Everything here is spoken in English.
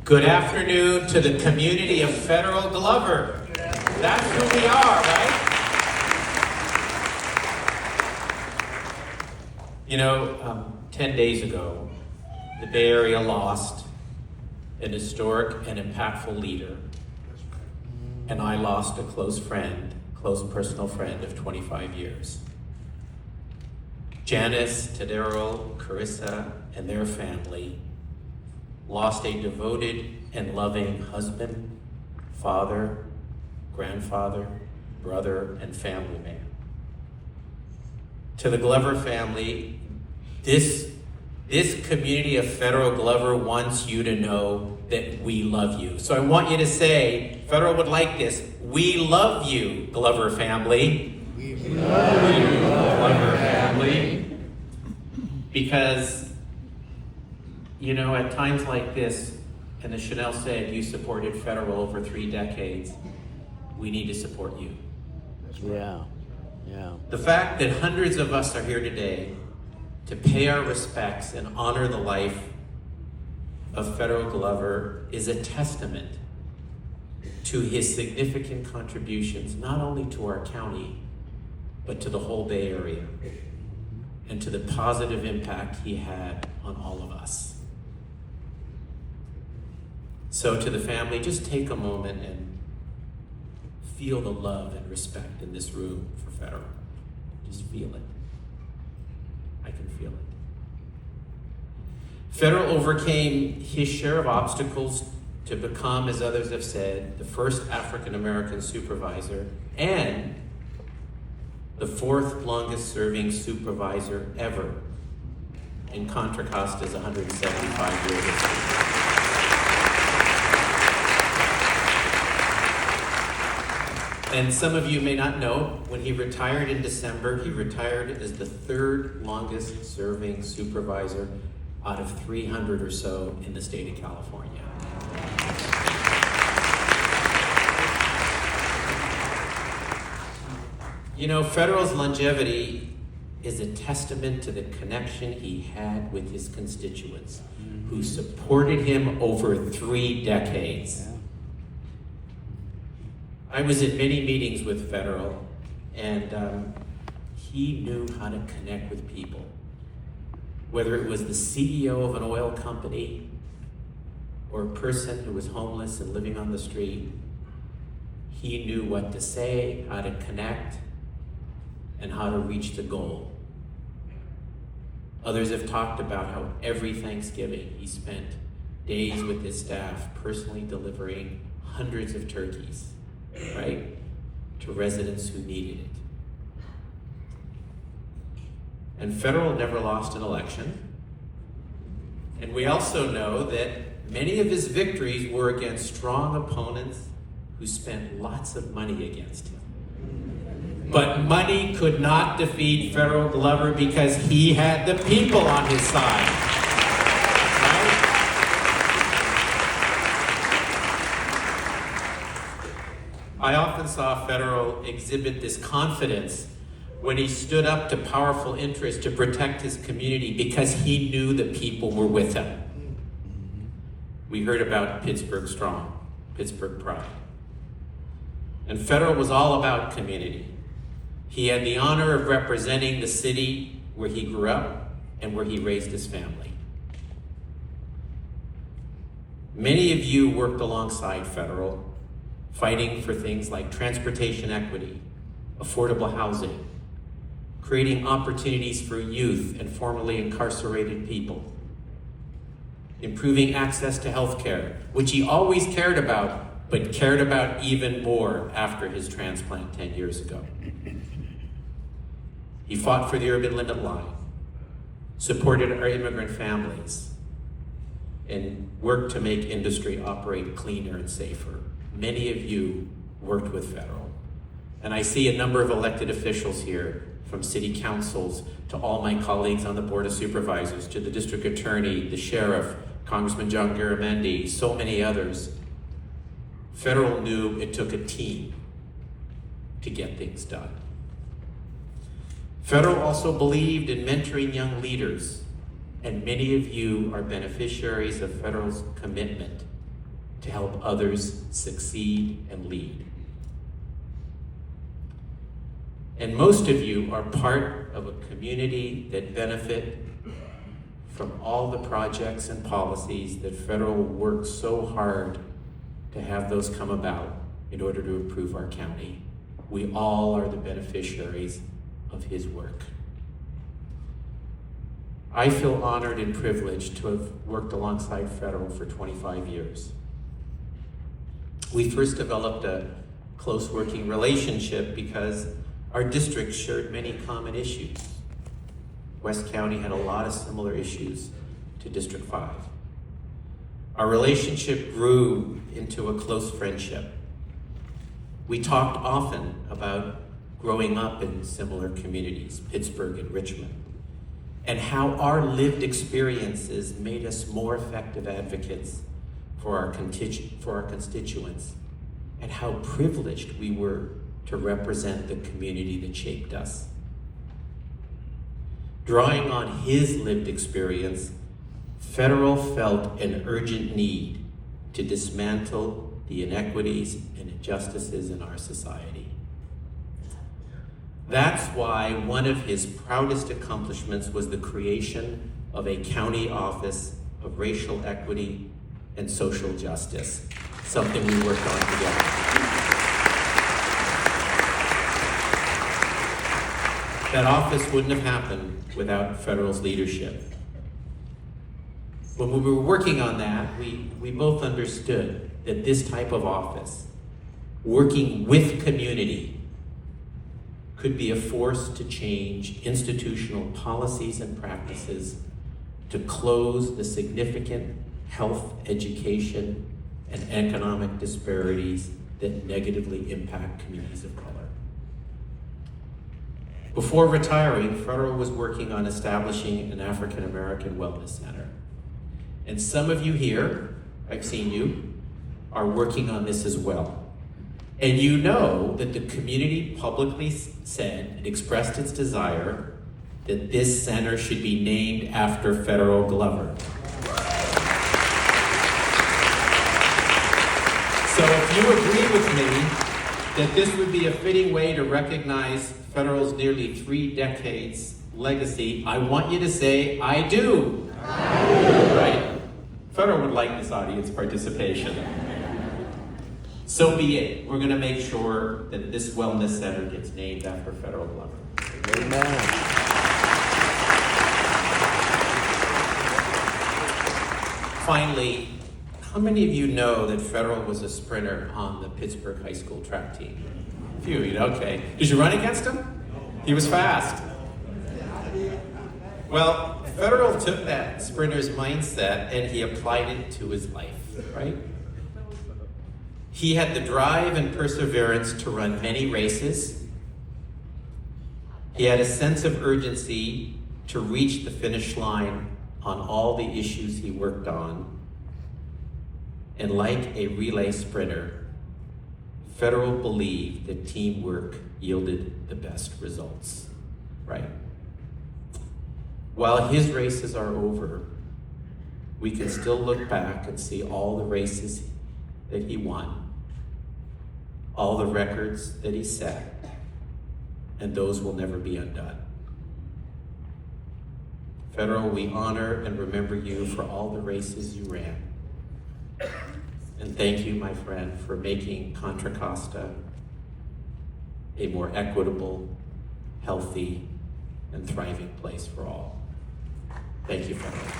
Good afternoon to the community of Federal Glover. That's who we are, right? You know, 10 days ago, the Bay Area lost an historic and impactful leader, and I lost a close personal friend of 25 years. Janice, Tadero, Carissa, and their family lost a devoted and loving husband, father, grandfather, brother, and family man. To the Glover family, this community of Federal Glover wants you to know that we love you. So I want you to say, Federal would like this, we love you, Glover family. We love you, Glover family. Because, you know, at times like this, and as Chanel said, you supported Federal over 3 decades, we need to support you. Yeah. The fact that hundreds of us are here today to pay our respects and honor the life of Federal Glover is a testament to his significant contributions, not only to our county, but to the whole Bay Area, and to the positive impact he had on all of us. So to the family, just take a moment and feel the love and respect in this room for Federal. Just feel it. I can feel it. Federal overcame his share of obstacles to become, as others have said, the first African-American supervisor and the 4th longest serving supervisor ever in Contra Costa's 175 years history. And some of you may not know, when he retired in December, he retired as the 3rd longest serving supervisor out of 300 or so in the state of California. You know, Federal's longevity is a testament to the connection he had with his constituents, who supported him over 3 decades. I was at many meetings with Federal, and he knew how to connect with people. Whether it was the CEO of an oil company or a person who was homeless and living on the street, he knew what to say, how to connect, and how to reach the goal. Others have talked about how every Thanksgiving he spent days with his staff personally delivering hundreds of turkeys, right, to residents who needed it. And Federal never lost an election. And we also know that many of his victories were against strong opponents who spent lots of money against him. But money could not defeat Federal Glover because he had the people on his side. Right? I often saw Federal exhibit this confidence when he stood up to powerful interests to protect his community because he knew the people were with him. We heard about Pittsburgh Strong, Pittsburgh Pride. And Federal was all about community. He had the honor of representing the city where he grew up and where he raised his family. Many of you worked alongside Federal, fighting for things like transportation equity, affordable housing, creating opportunities for youth and formerly incarcerated people, improving access to health care, which he always cared about, but cared about even more after his transplant 10 years ago. He fought for the urban limit line, supported our immigrant families, and worked to make industry operate cleaner and safer. Many of you worked with Federal. And I see a number of elected officials here, from city councils to all my colleagues on the Board of Supervisors, to the district attorney, the sheriff, Congressman John Garamendi, so many others. Federal knew it took a team to get things done. Federal also believed in mentoring young leaders, and many of you are beneficiaries of Federal's commitment to help others succeed and lead. And most of you are part of a community that benefit from all the projects and policies that federal works so hard to have those come about in order to improve our county. We all are the beneficiaries of his work. I feel honored and privileged to have worked alongside federal for 25 years. We first developed a close working relationship because our district shared many common issues. West County had a lot of similar issues to District 5. Our relationship grew into a close friendship. We talked often about growing up in similar communities, Pittsburgh and Richmond, and how our lived experiences made us more effective advocates for our constituents, and how privileged we were to represent the community that shaped us. Drawing on his lived experience, federal felt an urgent need to dismantle the inequities and injustices in our society. That's why one of his proudest accomplishments was the creation of a county office of racial equity and social justice, something we worked on together. That office wouldn't have happened without federal's leadership. When we were working on that, we both understood that this type of office, working with community, could be a force to change institutional policies and practices to close the significant health, education, and economic disparities that negatively impact communities of color. Before retiring, Federal was working on establishing an African American Wellness Center. And some of you here, I've seen you, are working on this as well. And you know that the community publicly said and expressed its desire that this center should be named after Federal Glover. So if you agree with me that this would be a fitting way to recognize Federal's nearly 3 decades legacy, I want you to say, I do. I do. Right? Federal would like this audience participation. So be it. We're going to make sure that this wellness center gets named after Federal Glover. Amen. Finally, how many of you know that Federal was a sprinter on the Pittsburgh High School track team? A few of you, okay. Did you run against him? He was fast. Well, Federal took that sprinter's mindset and he applied it to his life, right? He had the drive and perseverance to run many races. He had a sense of urgency to reach the finish line on all the issues he worked on. And like a relay sprinter, Federal believed that teamwork yielded the best results, right? While his races are over, we can still look back and see all the races that he won, all the records that he set, and those will never be undone. Federal, we honor and remember you for all the races you ran. And thank you, my friend, for making Contra Costa a more equitable, healthy, and thriving place for all. Thank you, Federal.